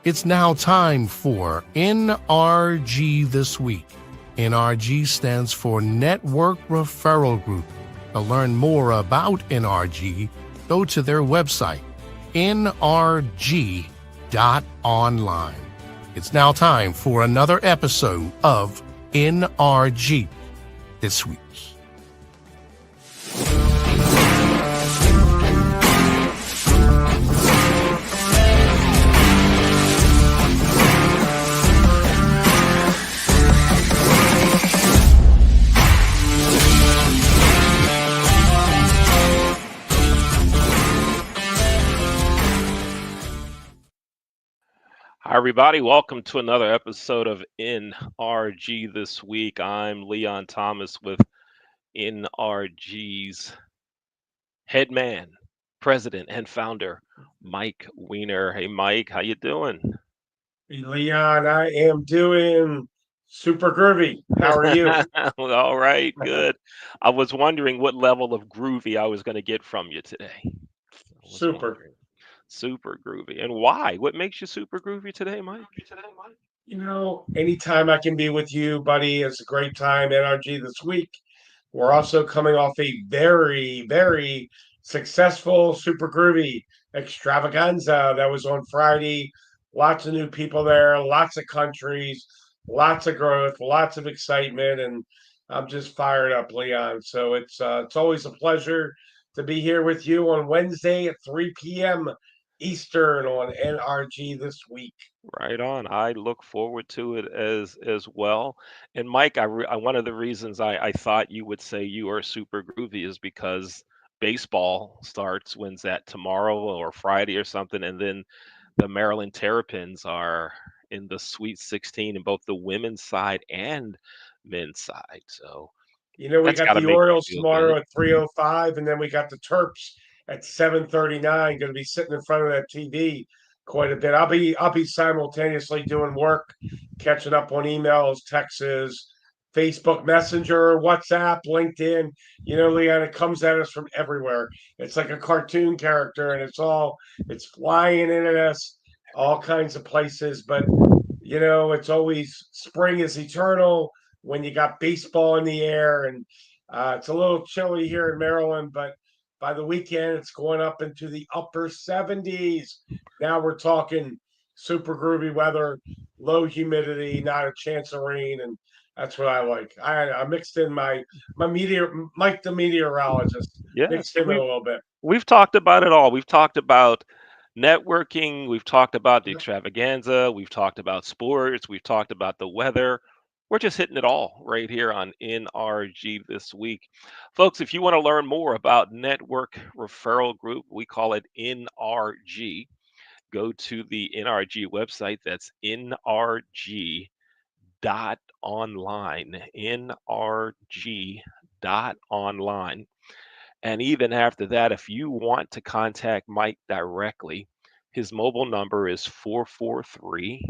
It's now time for NRG This Week. NRG stands for Network Referral Group. To learn more about NRG, go to their website, NRG.Online. It's now time for another episode of NRG This Week. Hi, everybody. Welcome to another episode of NRG This Week. I'm Leon Thomas with NRG's head man, president, and founder, Mike Weiner. Hey, Mike, how you doing? Hey, Leon, I am doing super groovy. How are you? All right, good. I was wondering what level of groovy I was going to get from you today. Super. Super groovy. And why? What makes you super groovy today, Mike? Anytime I can be with you, buddy, it's a great time. NRG This Week. We're also coming off a very, very successful super groovy extravaganza that was on Friday. Lots of new people there, lots of countries, lots of growth, lots of excitement, and I'm just fired up, Leon. So it's always a pleasure to be here with you on Wednesday at 3 p.m. Eastern on NRG This Week. Right on. I look forward to it as well. And Mike, one of the reasons I thought you would say you are super groovy is because baseball starts, when's that, tomorrow or Friday or something, and then the Maryland Terrapins are in the Sweet 16 in both the women's side and men's side. So We that's got got to the make you Orioles feel tomorrow good. at 3:05, and then we got the Terps at 7:39. Going to be sitting in front of that TV quite a bit. I'll be simultaneously doing work, catching up on emails, texts, Facebook Messenger, WhatsApp, LinkedIn. Leon, it comes at us from everywhere. It's like a cartoon character, and it's flying in at us all kinds of places. But it's always spring is eternal when you got baseball in the air, and it's a little chilly here in Maryland, but by the weekend it's going up into the upper 70s. Now we're talking super groovy weather, low humidity, not a chance of rain, and that's what I like. I mixed in my Mike the meteorologist, Yeah, mixed see, in a little bit. we've talked about it all. We've talked about networking, we've talked about the extravaganza, we've talked about sports, we've talked about the weather. We're just hitting it all right here on NRG This Week. Folks, if you want to learn more about Network Referral Group, we call it NRG. Go to the NRG website. That's NRG.Online. NRG.Online. And even after that, if you want to contact Mike directly, his mobile number is 443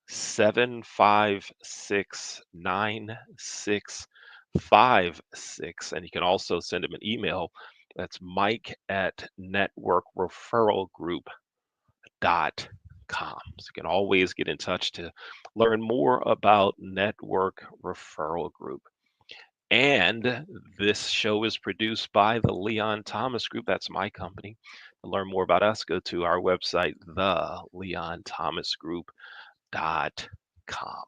756 9656. And you can also send him an email. That's Mike at networkreferralgroup.com. So you can always get in touch to learn more about Network Referral Group. And this show is produced by the Leon Thomas Group. That's my company. To learn more about us, go to our website, theleonthomasgroup.com.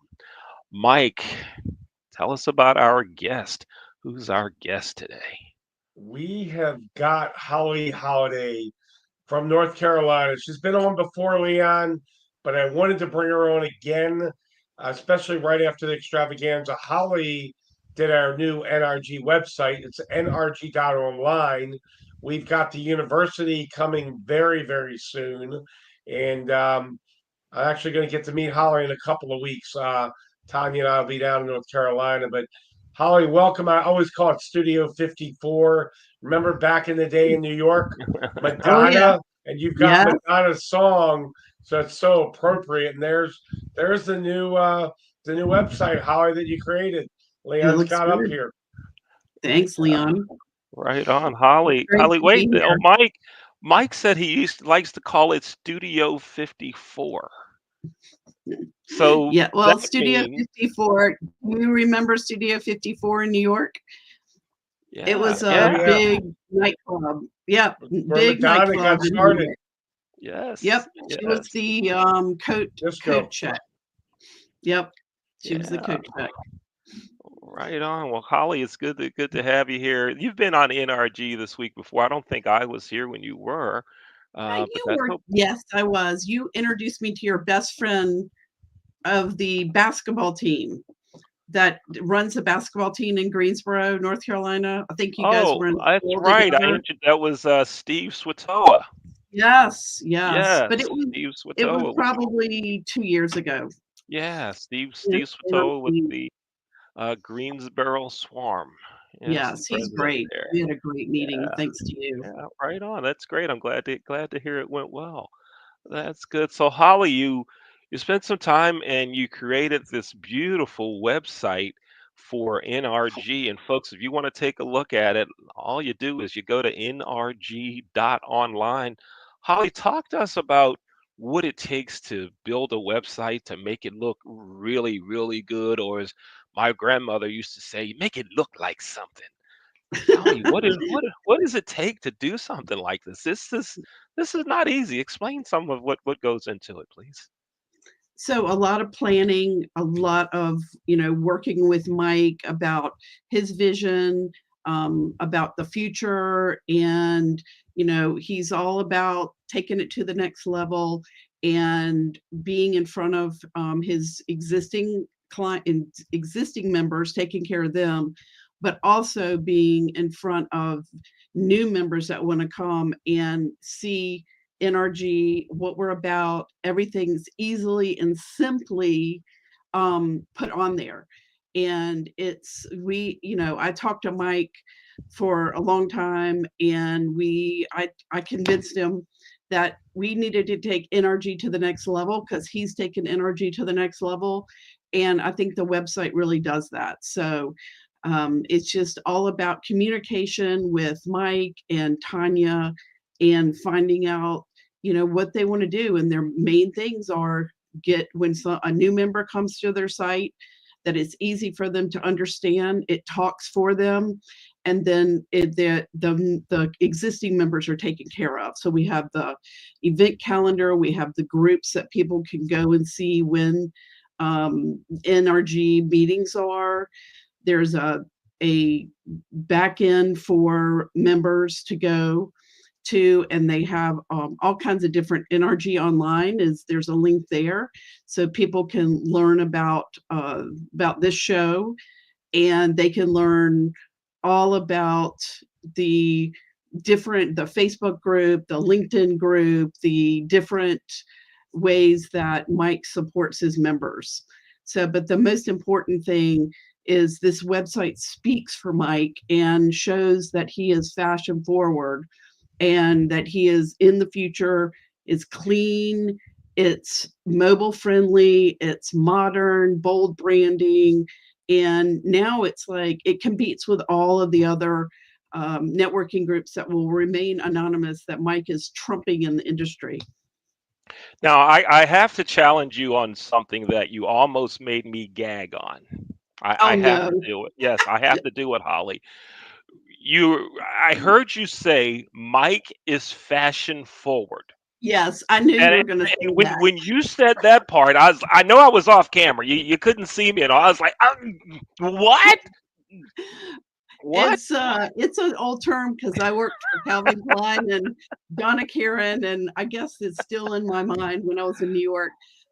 Mike, tell us about our guest. Who's our guest today? We have got Holly Holiday from North Carolina. She's been on before, Leon, but I wanted to bring her on again, especially right after the extravaganza. Holly did our new NRG website. It's NRG.Online. We've got the university coming very, very soon. And I'm actually going to get to meet Holly in a couple of weeks. Tanya and I will be down in North Carolina, but Holly, welcome. I always call it Studio 54. Remember back in the day in New York, Oh yeah. Madonna, and you've got Yeah, Madonna's song, so it's so appropriate. And there's the new website, Holly, that you created. it Leon's looks got up good. here. Thanks, Leon. Right on, It's Holly. great Holly, to be wait. Oh, here. Mike said he likes to call it Studio 54. So Yeah, well, that Studio means, 54. Do you remember Studio 54 in New York? It yeah, was Oh a yeah, yeah, big nightclub. Yep, where big Madonna nightclub got in New started. York. yes, Yep, she was yes, the coat Disco. check. Yep, she was the yeah. coat check. Right on. Well, Holly, it's good to have you here. You've been on NRG this week before. I don't think I was here when you were, but You that's were, okay. yes, I was. You introduced me to your best friend of the basketball team that runs a basketball team in Greensboro, North Carolina. I think you guys Oh, were in that's school right. together. That was Steve Swatoa. Yes, yes, but Yes, Steve it was Swatoa. probably 2 years ago. Yeah, In, Steve in our Swatoa with team. the Greensboro Swarm. Yes, the Yes, he's president great. there. We had a great meeting Yeah, thanks to you. yeah, right on. That's great. I'm glad to hear it went well. That's good. So Holly, you spent some time and you created this beautiful website for NRG. And folks, if you want to take a look at it, all you do is you go to NRG.Online. Holly, talk to us about what it takes to build a website to make it look really, really good, or as my grandmother used to say, make it look like something. Tell me, what does it take to do something like this? This is not easy. Explain some of what goes into it, please. So a lot of planning, a lot of, working with Mike about his vision, about the future. And, he's all about taking it to the next level and being in front of his existing client, existing members, taking care of them, but also being in front of new members that want to come and see NRG, what we're about. Everything's easily and simply put on there. And I talked to Mike for a long time, and I convinced him that we needed to take NRG to the next level because he's taken NRG to the next level. And I think the website really does that. So it's just all about communication with Mike and Tanya and finding out, what they want to do. And their main things are a new member comes to their site, that it's easy for them to understand, it talks for them, and then the existing members are taken care of. So we have the event calendar, we have the groups that people can go and see when NRG meetings are. There's a back end for members to go to, and they have all kinds of different NRG.Online. There's a link there, so people can learn about this show, and they can learn all about the the Facebook group, the LinkedIn group, the different ways that Mike supports his members. So, but the most important thing is this website speaks for Mike and shows that he is fashion forward and that he is in the future. Is clean, it's mobile friendly, it's modern, bold branding. And now it's like it competes with all of the other networking groups that will remain anonymous that Mike is trumping in the industry. Now, I have to challenge you on something that you almost made me gag on. Oh I have no. to do it. Yes, I have to do it, Holly. I heard you say Mike is fashion forward. Yes, I knew you And were going to say and that. when you said that part, I know I was off camera. You couldn't see me, and I was like, what? What? It's an old term because I worked for Calvin Klein and Donna Karan, and I guess it's still in my mind when I was in New York.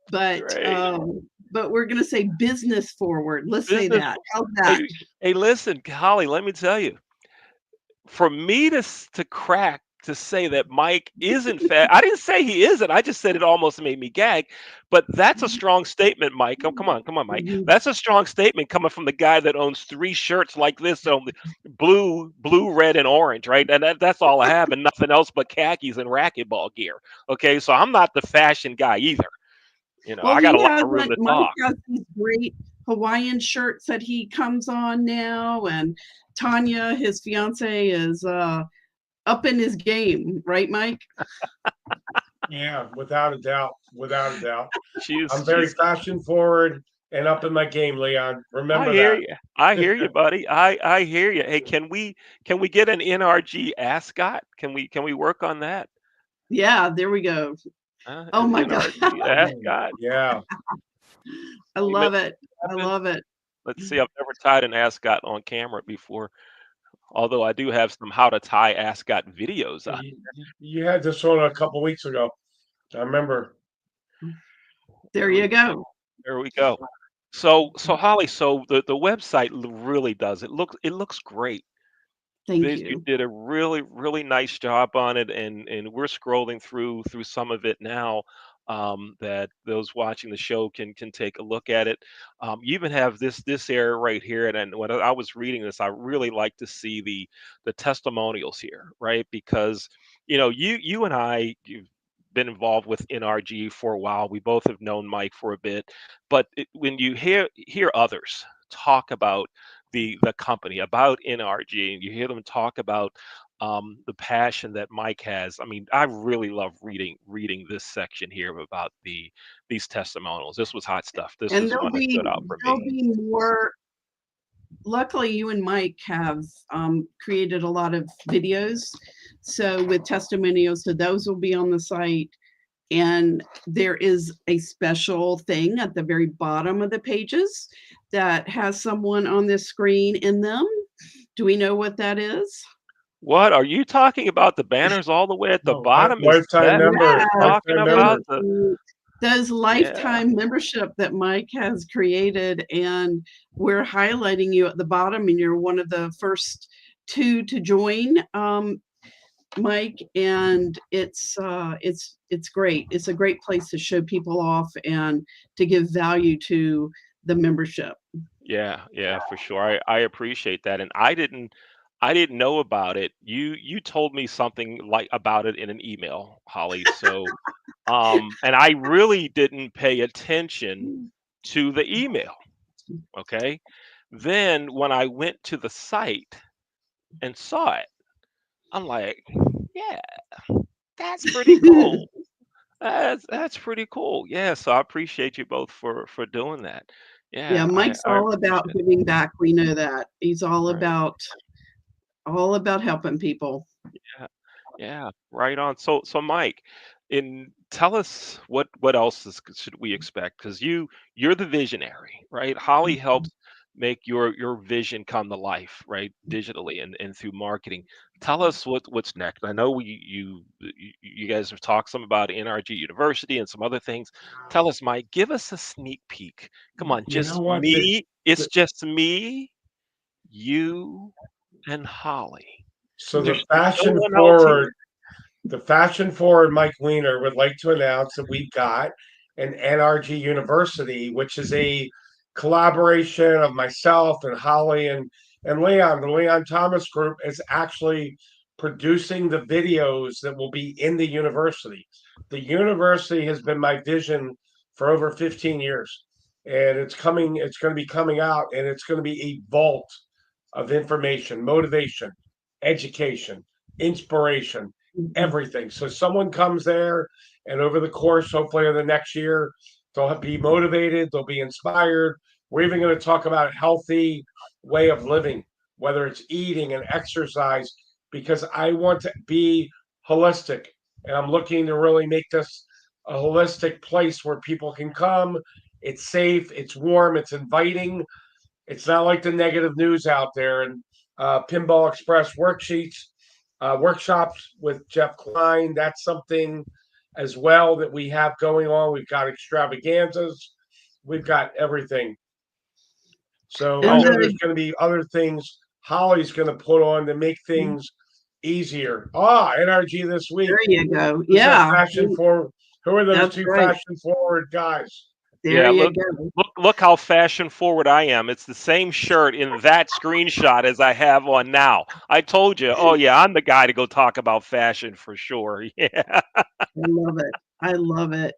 But Great. we're gonna say business forward. Let's say Business. that. How's that? Hey, hey, listen, Holly, let me tell you, for me to crack to say that Mike isn't fat. I didn't say he isn't. I just said it almost made me gag. But that's a strong statement, Mike. Oh, come on, Mike. Mhm. That's a strong statement coming from the guy that owns 3 shirts like this on the blue, red, and orange, right? And that's all I have, and nothing else but khakis and racquetball gear. Okay, so I'm not the fashion guy either. Well, I got a he lot has of room to Mike talk. has these great Hawaiian shirts that he comes on now, and Tanya, his fiance, is up in his game, right, Mike? Yeah, without a doubt. Without a doubt. I'm very She's fashion forward and up in my game, Leon. I Remember hear that. you. I hear you, buddy. I hear you. Hey, can we get an NRG ascot? Can we work on that? Yeah, there we go. Oh An my God. NRG ascot. Yeah. I You make love it. it I happen? love it. Let's see. I've never tied an ascot on camera before, although I do have some how to tie ascot videos on. You had this on a couple weeks ago. I remember. There There we you go. there we go. So Holly, so the website really does. It looks great. Thank You you. did a really nice job on it, and we're scrolling through some of it now. That those watching the show can take a look at it. You even have this area right here, and when I was reading this, I really like to see the testimonials here, right? Because you and you've been involved with NRG for a while. We both have known Mike for a bit, but when you hear others talk about the company, about NRG, and you hear them talk about the passion that Mike has. I mean, I really love reading this section here about these testimonials. This was hot stuff. This And was one that stood out for there'll me. be more. Luckily, you and Mike have created a lot of videos. So with testimonials, so those will be on the site. And there is a special thing at the very bottom of the pages that has someone on this screen in them. Do we know what that is? What are you talking about? The banners all the way at the No, bottom? Is lifetime that what members. you're Yes, talking Lifetime those, about? members. those Yeah, lifetime membership that Mike has created, and we're highlighting you at the bottom, and you're one of the first two to join, Mike. And it's great. It's a great place to show people off and to give value to the membership. yeah, for sure. I appreciate that, and I didn't know about it. You told me something like about it in an email, Holly. So and I really didn't pay attention to the email. Okay. Then when I went to the site and saw it, I'm like, yeah, that's pretty cool. That's pretty cool. Yeah. So I appreciate you both for doing that. Yeah, Yeah, I Mike's I all about appreciate it. giving back. We know that. He's Right. all about helping people. Yeah. Yeah. Right on. So Mike, tell us what else should we expect? Because you're the visionary, right? Holly helps make your vision come to life, right? Digitally and through marketing. Tell us what's next. I know you guys have talked some about NRG University and some other things. Tell us, Mike, give us a sneak peek. Come on, You know just what? me. It's The just me, you, and Holly. so There's no one else here. the fashion forward Mike Weiner would like to announce that we've got an NRG University, which is a collaboration of myself and Holly and Leon. The Leon Thomas Group is actually producing the videos that will be in the university. The university has been my vision for over 15 years. And it's going to be coming out, and it's going to be a vault of information, motivation, education, inspiration, Mhm. everything. So someone comes there, and over the course, hopefully, of the next year, they'll be motivated, they'll be inspired. We're even going to talk about a healthy way of living, whether it's eating and exercise, because I want to be holistic, and I'm looking to really make this a holistic place where people can come. It's safe, it's warm, it's inviting, it's not like the negative news out there. And Pinball Express workshops with Jeff Klein. That's something as well that we have going on. We've got extravaganzas. We've got everything. So I And Oh, know there's the going to be other things Holly's going to put on to make things easier. Ah, NRG this There week. you go. Who's that Yeah, fashion forward? Who are those that's two right. fashion forward guys? There Yeah, you look, go. look how fashion forward I am. It's the same shirt in that screenshot as I have on now. I told you, oh yeah, I'm the guy to go talk about fashion for sure. Yeah. I love it. I love it.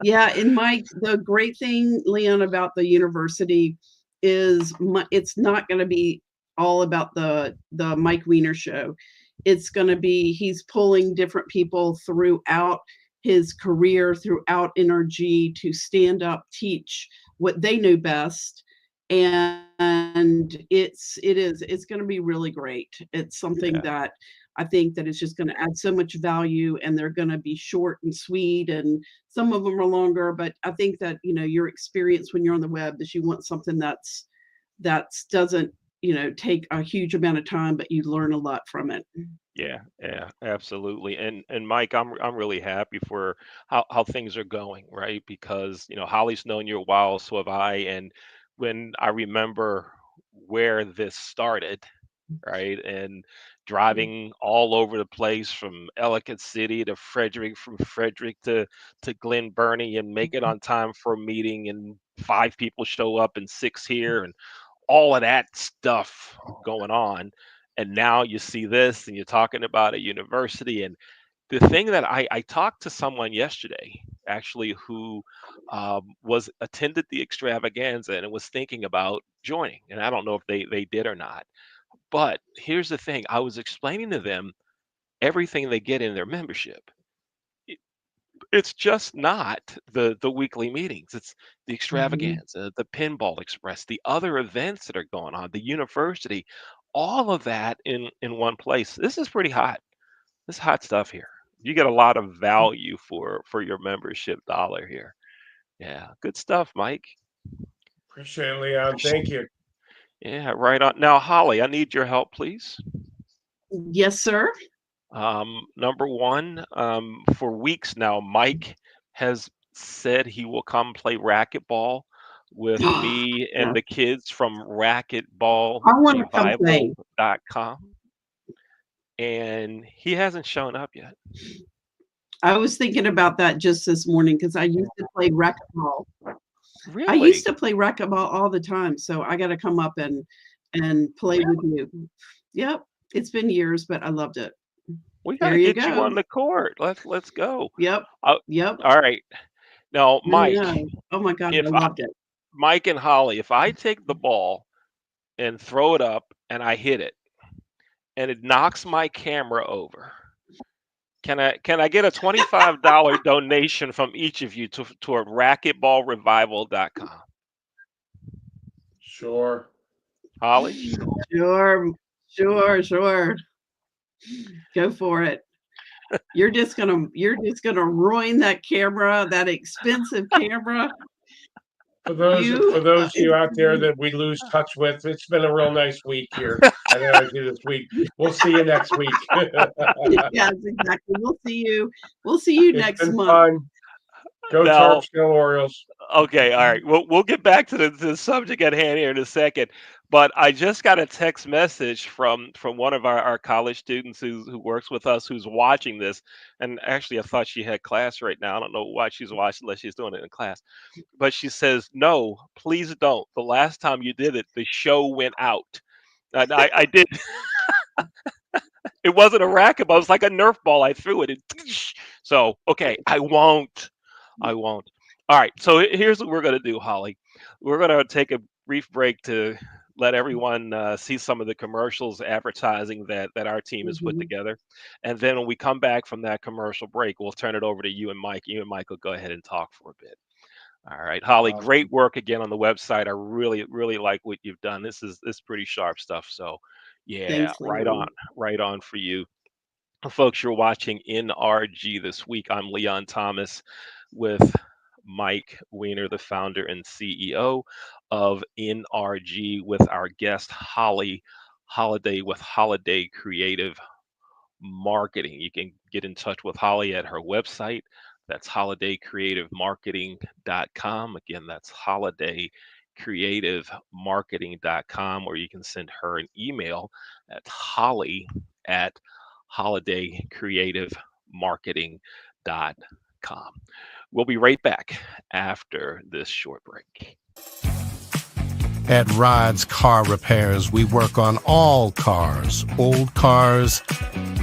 Yeah, and Mike, the great thing, Leon, about the university is it's not going to be all about the Mike Weiner show. It's going to be he's pulling different people throughout his career, throughout NRG to stand up, teach what they know best, and it's going to be really great. It's something Yeah. that I think that is just going to add so much value, and they're going to be short and sweet, and some of them are longer, but I think that, your experience when you're on the web is you want something that's doesn't, take a huge amount of time, but you learn a lot from it. Yeah, yeah, absolutely. And Mike, I'm really happy for how things are going, right? Because, Holly's known you a while, so have I. And when I remember where this started, right? And driving all over the place from Ellicott City to Frederick, from Frederick to Glen Burnie, and make it on time for a meeting, and five people show up and six here, and all of that stuff going on. And now you see this, and you're talking about a university. And the thing that I talked to someone yesterday, actually, who was attended the extravaganza and was thinking about joining. And I don't know if they did or not, but here's the thing, I was explaining to them everything they get in their membership. It- It's just not the weekly meetings. It's the Mhm. extravaganza, the Pinball Express, the other events that are going on, the university, all of that in one place. This is pretty hot. This is hot stuff here. You get a lot of value for your membership dollar here. Yeah, good stuff, Mike. Appreciate it, Leon. Thank you. Yeah, right on. Now, Holly, I need your help, please. Yes, sir. Number one, for weeks now, Mike has said he will come play racquetball with me Yeah. and the kids from I want to come play. racquetballrevival.com, and he hasn't shown up yet. I was thinking about that just this morning because I used to play racquetball. I used Really? to play racquetball all the time, so I got to come up and play with you. Yep, it's been years, but I loved it. We got There to you get you go. on the court. Let's go. Yep, Uh, yep. all right. Now, I Mike, know. Oh my God, I if I, loved it. Mike and Holly, if I take the ball and throw it up and I hit it and it knocks my camera over, can I get a $25 donation from each of you toward racquetballrevival.com? Sure. Holly? Sure, sure. Go for it. You're just gonna ruin that camera, that expensive camera. For You, those of you it's out gonna there be that we lose touch with, it's been a real nice week here at NRG this week. We'll see you next week. yes, exactly. We'll see you It's next been month. fun. Go Now, Terps, go Orioles. okay, all right. We'll get back to the subject at hand here in a second. But I just got a text message from one of our college students who works with us, who's watching this. And actually, I thought she had class right now. I don't know why she's watching unless she's doing it in class. But she says, "No, please don't. The last time you did it, the show went out." And I did. It wasn't a racquetball. It was like a Nerf ball. I threw it. And so okay, I won't. I won't. All right. So here's what we're gonna do, Holly. We're gonna take a brief break to let everyone see some of the commercials advertising that our team has put Mhm. together, and then when we come back from that commercial break, we'll turn it over to you and Mike. You and Mike will go ahead and talk for a bit. All right, Holly, great Awesome. work again on the website. I really like what you've done. This is pretty sharp stuff. So, yeah, Thanks, Leon. right on for you. Folks, you're watching NRG this week. I'm Leon Thomas with Mike Weiner, the founder and CEO of NRG, with our guest Holly Holiday with Holiday Creative Marketing. You can get in touch with Holly at her website. That's holidaycreativemarketing.com. Again, that's holidaycreativemarketing.com, or you can send her an email at holly at holidaycreativemarketing.com. We'll be right back after this short break. At Rod's Car Repairs, we work on all cars, old cars,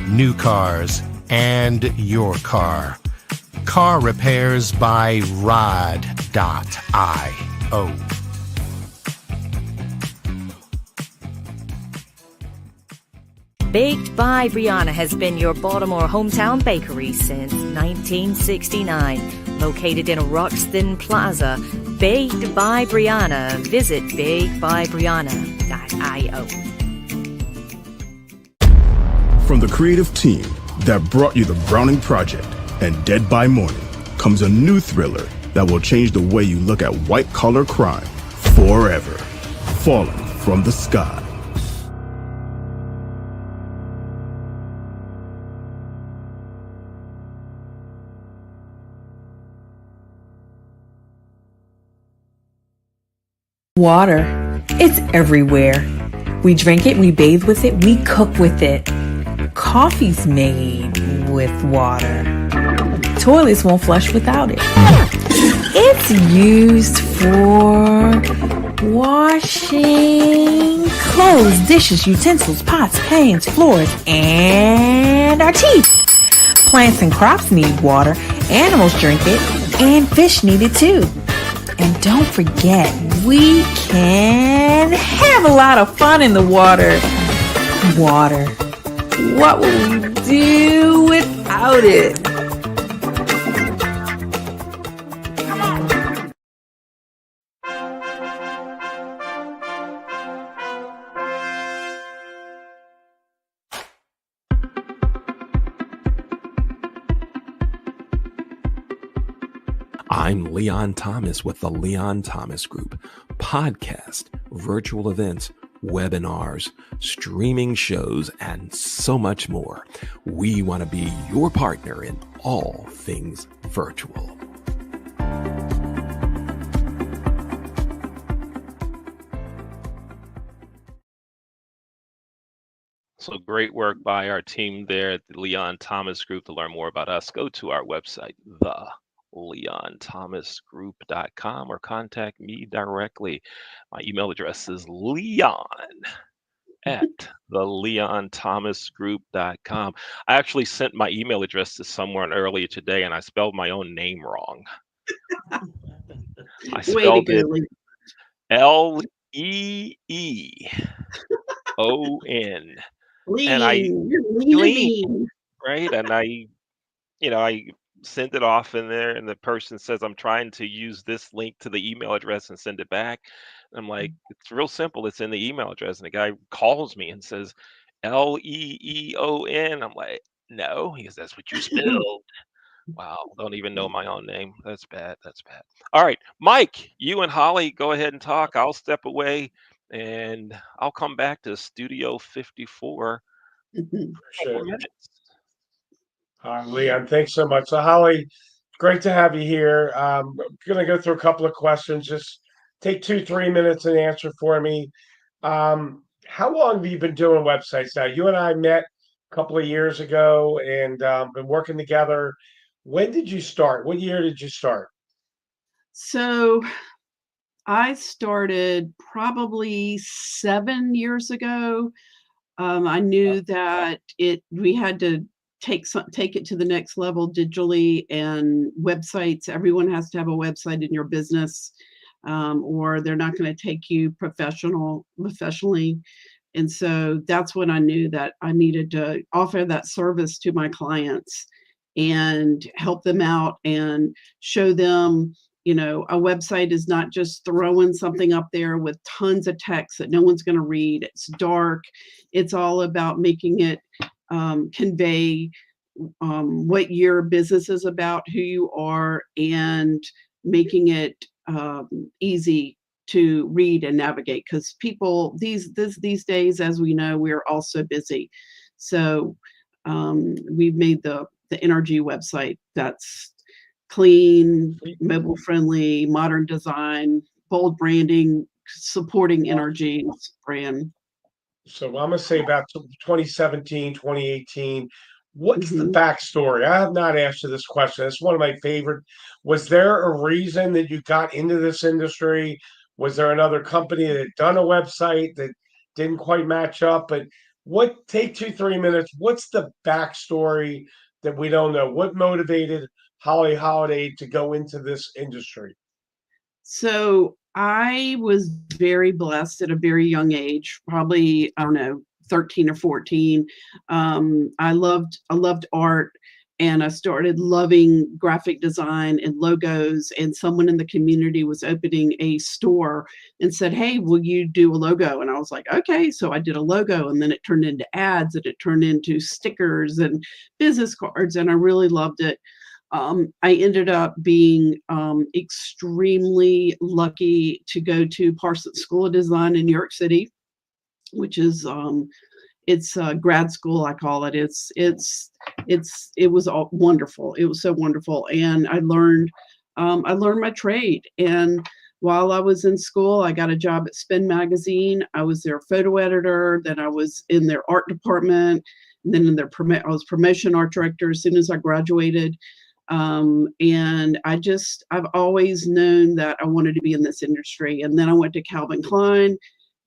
new cars, and your car. Car Repairs by Rod.io. Baked by Brianna has been your Baltimore hometown bakery since 1969. Located in Roxton Plaza, Baked by Brianna. Visit bakedbybrianna.io. From the creative team that brought you The Browning Project and Dead by Morning comes a new thriller that will change the way you look at white-collar crime forever. Falling from the Sky. Water. It's everywhere. We drink it, we bathe with it, we cook with it. Coffee's made with water. Toilets won't flush without it. It's used for washing clothes, dishes, utensils, pots, pans, floors, and our teeth. Plants and crops need water, animals drink it, and fish need it too. And don't forget, we can have a lot of fun in the water. Water. What will we do without it? I'm Leon Thomas with the Leon Thomas Group. Podcast, virtual events, webinars, streaming shows, and so much more. We want to be your partner in all things virtual. So great work by our team there at the Leon Thomas Group. To learn more about us, go to our website, theleonthomasgroup.com, or contact me directly. My email address is leon@theleonthomasgroup.com. I actually sent my email address to someone earlier today, and I spelled my own name wrong. I Way to spelled go, it Lee. Leeon. And I Lean. You're lean and lean, mean. right? And I send it off in there, and the person says, I'm trying to use this link to the email address and send it back. And I'm like, it's real simple. It's in the email address. And the guy calls me and says, Leeon. I'm like, no. He goes, that's what you spelled. Wow. Don't even know my own name. That's bad. That's bad. All right. Mike, you and Holly, go ahead and talk. I'll step away and I'll come back to Studio 54 for a Appreciate couple it. minutes. Leon, thanks so much. So, Holly, great to have you here. I'm going to go through a couple of questions. Just take 2-3 minutes and answer for me. How long have you been doing websites now? You and I met a couple of years ago and been working together. When did you start? What year did you start? So I started probably 7 years ago. I knew that we had to take it to the next level digitally, and websites. Everyone has to have a website in your business, or they're not going to take you professionally. And so that's when I knew that I needed to offer that service to my clients and help them out and show them, a website is not just throwing something up there with tons of text that no one's going to read. It's dark. It's all about making it convey what your business is about, who you are, and making it easy to read and navigate, because people these days, as we know, we're all so busy. So we've made the NRG website that's clean, mobile friendly, modern design, bold branding, supporting NRG's brand. So I'm going to say about 2017, 2018. What's the Mhm. backstory? I have not asked you this question. It's one of my favorite. Was there a reason that you got into this industry? Was there another company that had done a website that didn't quite match up? But what, take 2, 3 minutes. What's the backstory that we don't know? What motivated Holly Holiday to go into this industry? So I was very blessed at a very young age, probably, I don't know, 13 or 14. I loved art, and I started loving graphic design and logos, and someone in the community was opening a store and said, "Hey, will you do a logo?" And I was like, "Okay." So I did a logo, and then it turned into ads, and it turned into stickers and business cards, and I really loved it. I ended up being extremely lucky to go to Parsons School of Design in New York City, which is it's grad school, I call it. It was all wonderful. It was so wonderful, and I learned my trade. And while I was in school, I got a job at Spin Magazine. I was their photo editor. Then I was in their art department. And then I was promotion art director as soon as I graduated. And I've always known that I wanted to be in this industry. And then I went to Calvin Klein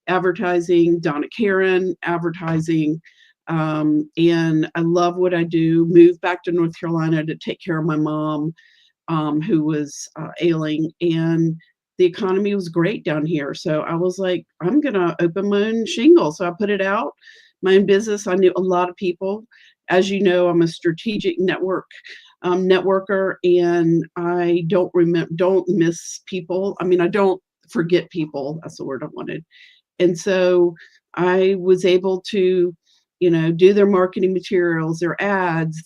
advertising, Donna Karan advertising. And I love what I do. Moved back to North Carolina to take care of my mom, who was ailing, and the economy was great down here. So I was like, I'm gonna open my own shingle. So I put it out, my own business. I knew a lot of people. As you know, I'm a strategic networker, and I don't miss people. I mean, I don't forget people. That's the word I wanted. And so I was able to, do their marketing materials, their ads,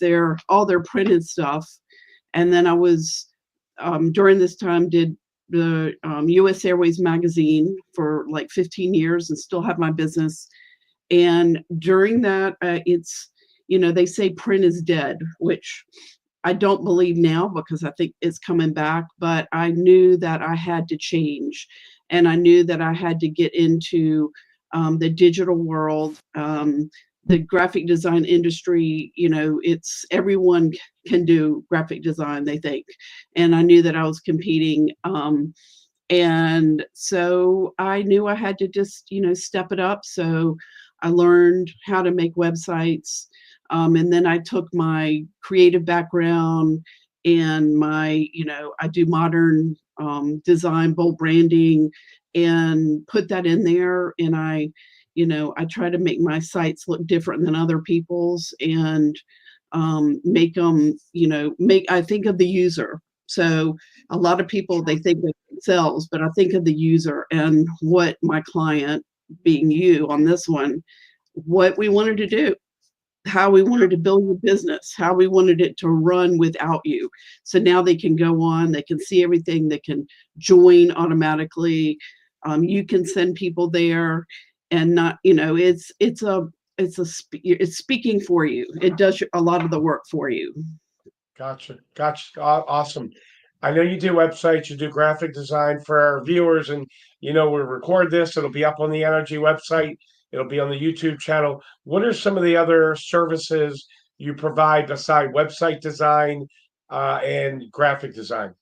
all their printed stuff. And then I was, during this time, did the US Airways magazine for like 15 years and still have my business. And during that, they say print is dead, which I don't believe now because I think it's coming back, but I knew that I had to change, and I knew that I had to get into the digital world. The graphic design industry, it's everyone can do graphic design, they think. And I knew that I was competing. And so I knew I had to just, step it up. So I learned how to make websites. And then I took my creative background and I do modern design, bold branding, and put that in there. And I try to make my sites look different than other people's, and make them, I think of the user. So a lot of people, they think of themselves, but I think of the user and what my client, being you on this one, what we wanted to do, how we wanted to build your business, how we wanted it to run without you. So now they can go on, they can see everything, they can join automatically. You can send people there, and not, it's speaking for you. It does a lot of the work for you. Gotcha. Gotcha. Awesome. I know you do websites, you do graphic design for our viewers, and we record this. It'll be up on the NRG website. It'll be on the YouTube channel. What are some of the other services you provide beside website design and graphic design?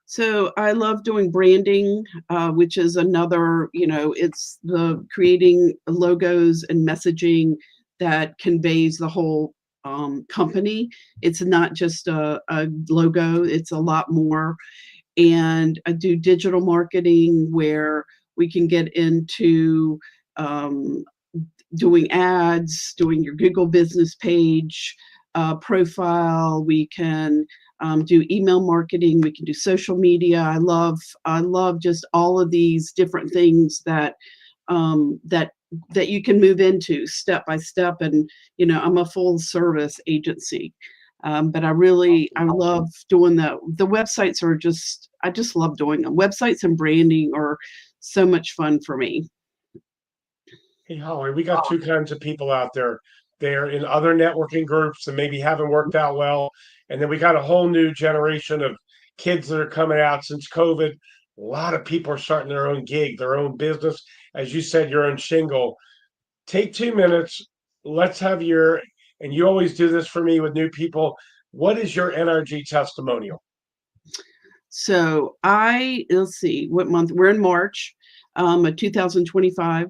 So I love doing branding, which is another, it's the creating logos and messaging that conveys the whole company. It's not just a logo, it's a lot more. And I do digital marketing where we can get into um, doing ads, doing your Google business page profile. We can do email marketing. We can do social media. I love just all of these different things that you can move into step by step. And I'm a full service agency. But I love doing the websites. I just love doing them. Websites and branding are so much fun for me. Hey, Holly, we got two kinds of people out there. They're in other networking groups and maybe haven't worked out well. And then we got a whole new generation of kids that are coming out since COVID. A lot of people are starting their own gig, their own business. As you said, your own shingle. take 2 minutes. Let's have and you always do this for me with new people. What is your NRG testimonial? So let's see, what month? We're in March of 2025.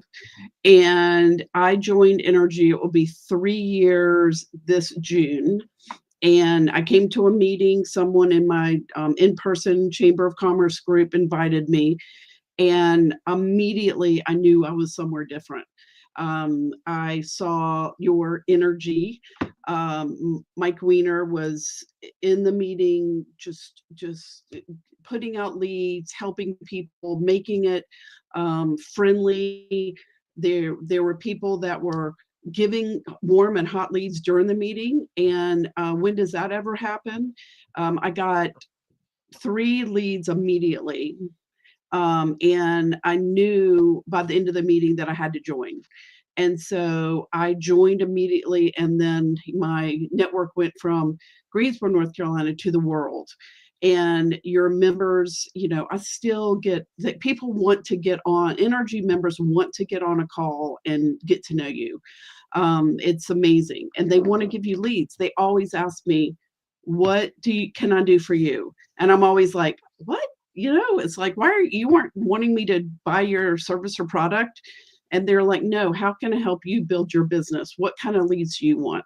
And I joined NRG. It will be 3 years this June. And I came to a meeting. Someone in my in-person Chamber of Commerce group invited me. And immediately I knew I was somewhere different. I saw your energy. Mike Weiner was in the meeting, just putting out leads, helping people, making it friendly. There were people that were giving warm and hot leads during the meeting. And when does that ever happen? I got 3 leads immediately. And I knew by the end of the meeting that I had to join. And so I joined immediately. And then my network went from Greensboro, North Carolina to the world. And your members, I still get that people want to get on, NRG members want to get on a call and get to know you. It's amazing. And they want to give you leads. They always ask me, what can I do for you? And I'm always like, what? It's like, you weren't wanting me to buy your service or product? And they're like, no, how can I help you build your business? What kind of leads do you want?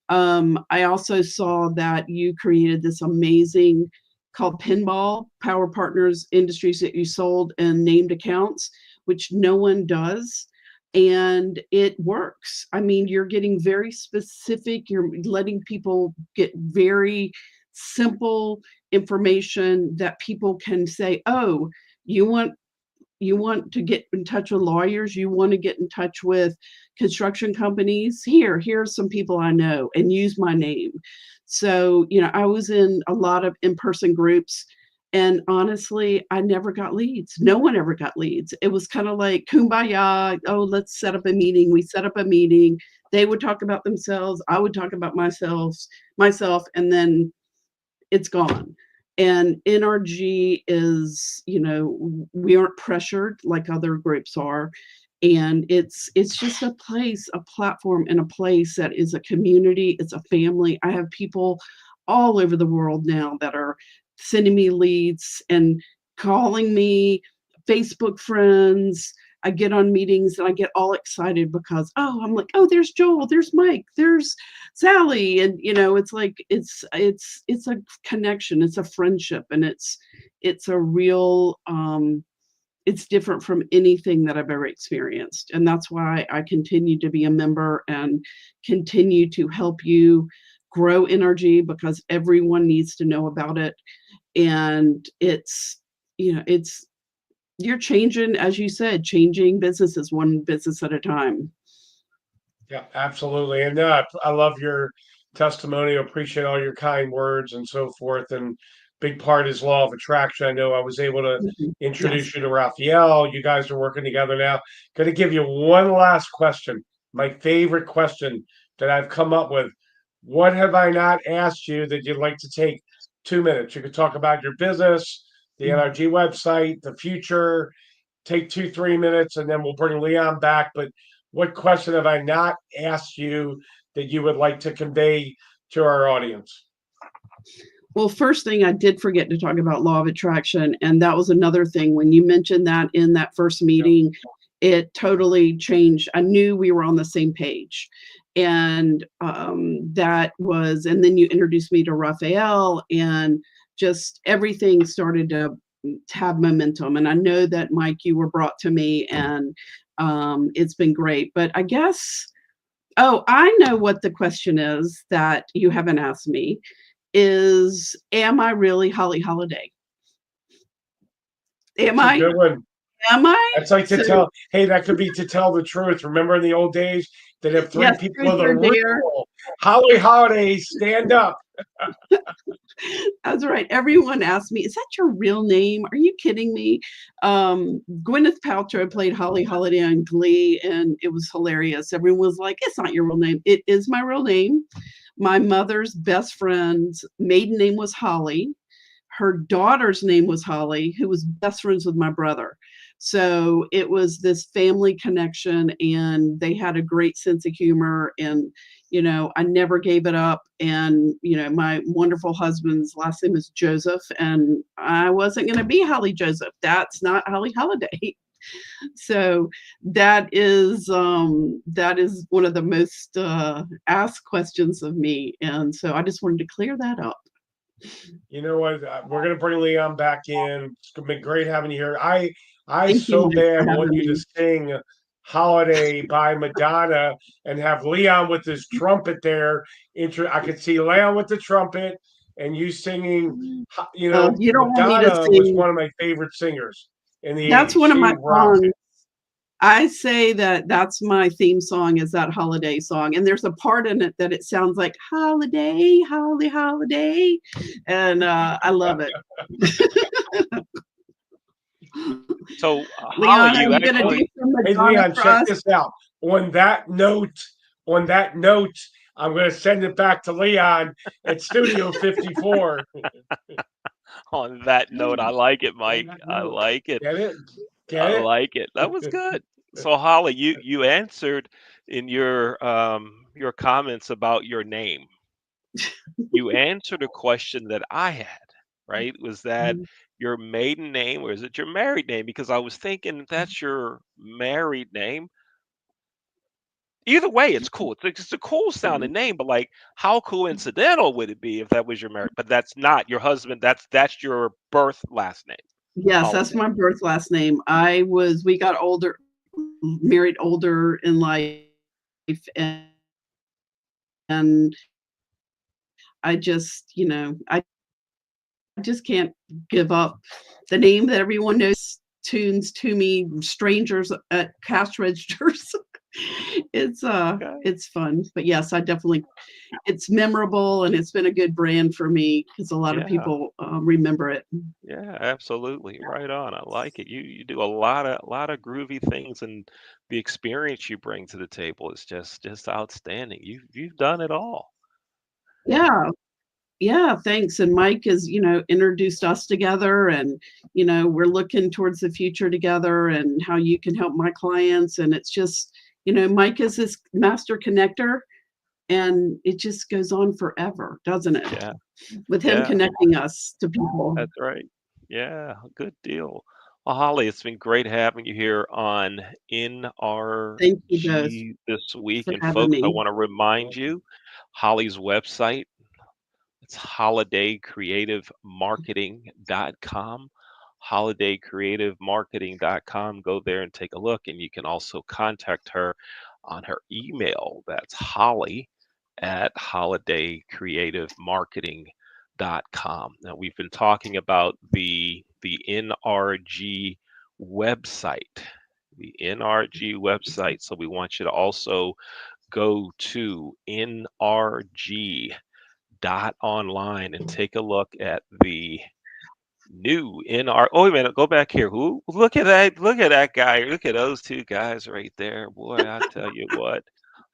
I also saw that you created this amazing called Pinball Power Partners Industries that you sold and named accounts, which no one does. And it works. I mean, you're getting very specific. You're letting people get very simple information that people can say, oh, you want to get in touch with lawyers, you want to get in touch with construction companies, here's some people I know, and use my name. So, I was in a lot of in-person groups, and honestly, I never got leads. No one ever got leads. It was kind of like kumbaya. Oh, let's set up a meeting. We set up a meeting. They would talk about themselves. I would talk about myself, and then it's gone. And NRG is, we aren't pressured like other groups are. And it's just a platform and a place that is a community. It's a family. I have people all over the world now that are sending me leads and calling me, Facebook friends. I get on meetings and I get all excited because, I'm like, there's Joel, there's Mike, there's Sally. And, it's like, it's a connection, it's a friendship, and it's a real, it's different from anything that I've ever experienced. And that's why I continue to be a member and continue to help you grow NRG, because everyone needs to know about it. And you're changing, as you said, changing businesses one business at a time. Yeah, absolutely. And I love your testimony. Appreciate all your kind words and so forth. And big part is law of attraction. I know I was able to introduce you to Raphael. You guys are working together now. Going to give you one last question. My favorite question that I've come up with. What have I not asked you that you'd like to take 2 minutes? You could talk about your business, the NRG website, the future. Take 2-3 minutes, and then we'll bring Leon back. But what question have I not asked you that you would like to convey to our audience? Well, first thing, I did forget to talk about law of attraction. And that was another thing. When you mentioned that in that first meeting, it totally changed. I knew we were on the same page. And and then you introduced me to Raphael, and just everything started to have momentum. And I know that, Mike, you were brought to me, and it's been great. But I guess, I know what the question is that you haven't asked me is, am I really Holly Holiday? That's a good one. Am I? That's like to tell, hey, that could be to tell the truth. Remember in the old days that if 3 people with a real Holly Holiday, stand up. That's right. Everyone asked me, is that your real name? Are you kidding me? Gwyneth Paltrow played Holly Holiday on Glee, and it was hilarious. Everyone was like, it's not your real name. It is my real name. My mother's best friend's maiden name was Holly. Her daughter's name was Holly, who was best friends with my brother. So it was this family connection, and they had a great sense of humor. And, I never gave it up. And, my wonderful husband's last name is Joseph, and I wasn't going to be Holly Joseph. That's not Holly Holiday. So that is one of the most asked questions of me. And so I just wanted to clear that up. You know what? We're gonna bring Leon back in. It's gonna be great having you here. I Thank you, so Mike, bad for want having you to me. sing "Holiday" by Madonna and have Leon with his trumpet there. I could see Leon with the trumpet and you singing. You don't want me to Madonna was sing. one of my favorite singers in the That's '80s. one of my She rocked songs. it. I say that's my theme song, is that holiday song. And there's a part in it that it sounds like holiday, holiday. And I love it. So, Leon, Holly, are you you going to do actually some Hey Madonna Leon, for check us? this out. On that note, on that note, I'm going to send it back to Leon at Studio 54. on that note, I like it, On Mike. that I note, like it. get it? I Get like it. That was it? good. So, Holly, you answered in your comments about your name. You answered a question that I had, right? Was that your maiden name or is it your married name? Because I was thinking if that's your married name, either way, it's cool. It's a cool sounding name, but like, how coincidental would it be if that was your married? But that's not your husband. That's your birth last name, Yes, that's Holiday. my birth last name. We got older, married older in life, and I just, I just can't give up the name that everyone knows tunes to me, strangers at cash registers. Okay. It's fun. But yes, I definitely, it's memorable, and it's been a good brand for me because a lot of Yeah. people remember it. Yeah, absolutely. Right on. I like it. You do a lot of groovy things and the experience you bring to the table is just outstanding. You've done it all. Yeah. Yeah, thanks. And Mike has, introduced us together, and, we're looking towards the future together and how you can help my clients. And it's just, Mike is this master connector, and it just goes on forever, doesn't it? Yeah. With him Yeah, connecting us to people. that's right. Yeah, good deal. Well, Holly, it's been great having you here on Thank you both NRG This Week. for And having folks, I me. want to remind you, Holly's website, it's holidaycreativemarketing.com. Holidaycreativemarketing.com. Go there and take a look. And you can also contact her on her email. That's holly@holidaycreativemarketing.com. Now, we've been talking about the NRG website. The NRG website. So we want you to also go to NRG.Online and take a look at the new NR. Oh, wait a minute, go back here. Who? Look at that! Look at that guy! Look at those two guys right there. Boy, I tell you what.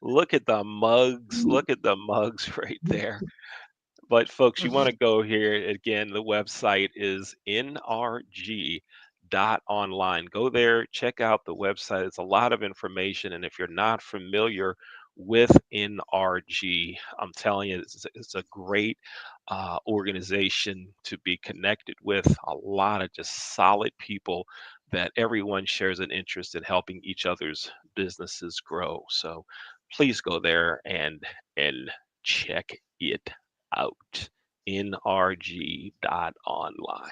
Look at the mugs. Look at the mugs right there. But folks, you want to go here again. The website is NRG.Online. Go there, check out the website. It's a lot of information. And if you're not familiar with NRG, I'm telling you, it's a great organization to be connected with. A lot of just solid people that everyone shares an interest in helping each other's businesses grow. So please go there and check it out. NRG.Online.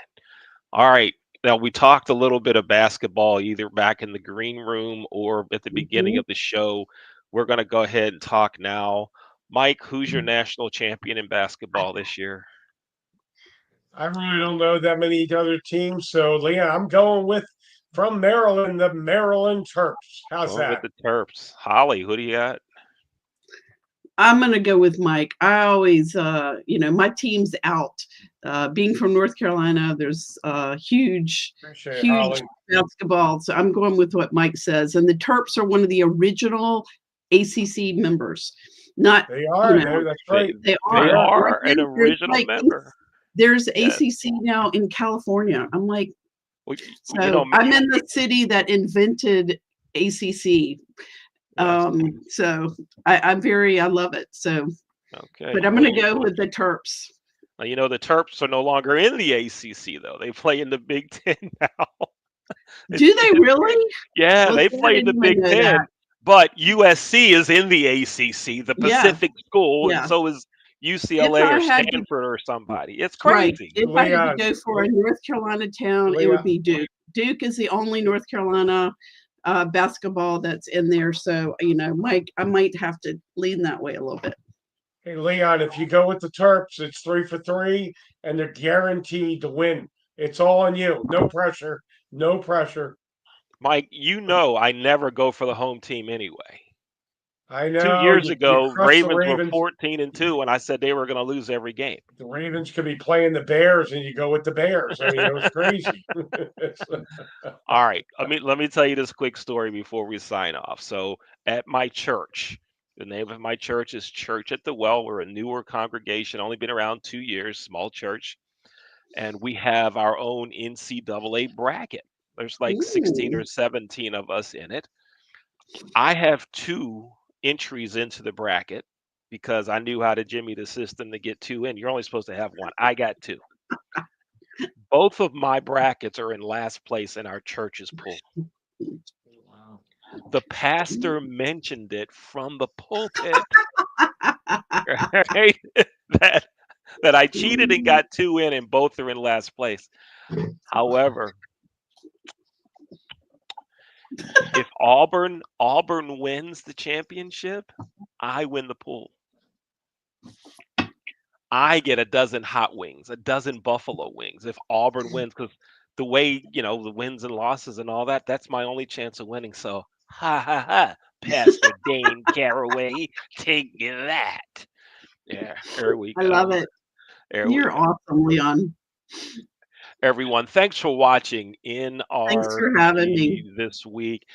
All right. Now, we talked a little bit of basketball either back in the green room or at the beginning Mhm. of the show. We're going to go ahead and talk now. Mike, who's your national champion in basketball this year? I really don't know that many other teams. So, Leon, I'm going with from Maryland, the Maryland Terps. How's Going with that? the Terps. Holly, who do you got? I'm gonna go with Mike. I always, my team's out. Being from North Carolina, there's huge, Appreciate it, huge Holly. basketball. So I'm going with what Mike says. And the Terps are one of the original ACC members. Not, They are. That's They, right. they they are. Yeah. are an There's original like member. there's Yes. ACC now in California. I'm like, Well, So I'm in the city that invented ACC. So I love it. So, okay. but I'm going to go with the Terps. Well, the Terps are no longer in the ACC though. They play in the Big Ten now. Do they really? Yeah, Well, they see, I play in the didn't Big even know Ten, that. but USC is in the ACC, the Yeah, Pacific school, and yeah. so is If UCLA I or had to, Stanford or somebody. It's right, crazy. if I had to Leon, go for a North Carolina town, it would be Duke. Duke is the only North Carolina basketball that's in there. So, Mike, I might have to lean that way a little bit. Hey, Leon, if you go with the Terps, it's 3 for 3, and they're guaranteed to win. It's all on you. No pressure. No pressure. Mike, I never go for the home team anyway. I 2 know years you ago, crushed the Ravens were Ravens. 14-2, and I said they were going to lose every game. The Ravens could be playing the Bears, and you go with the Bears. I mean, it was crazy. All right, let me tell you this quick story before we sign off. So, at my church, the name of my church is Church at the Well. We're a newer congregation, only been around 2 years, small church, and we have our own NCAA bracket. There's like 16 Ooh. or 17 of us in it. I have 2 entries into the bracket because I knew how to jimmy the system to get 2 in. You're only supposed to have 1. I got 2. Both of my brackets are in last place in our church's pool. Wow. The pastor mentioned it from the pulpit, right? that that I cheated and got 2 in, and both are in last place. However, if Auburn wins the championship, I win the pool. I get a dozen hot wings, a dozen buffalo wings if Auburn wins, because the way, the wins and losses and all that, that's my only chance of winning. So, ha ha ha, Pastor Dane Caraway, take that. Yeah, there we I go. love it. There we You're go. awesome, Leon. Everyone, thanks for watching Thanks for having me. NRG This Week.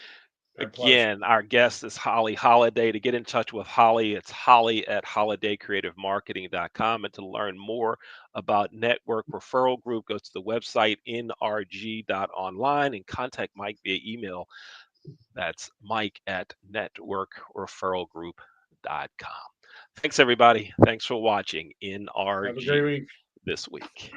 My pleasure. Again, our guest is Holly Holiday. To get in touch with Holly, it's holly@holidaycreativemarketing.com. And to learn more about Network Referral Group, go to the website NRG.Online and contact Mike via email. That's Mike@networkreferralgroup.com. Thanks, everybody. Thanks for watching Have a great NRG week. This Week.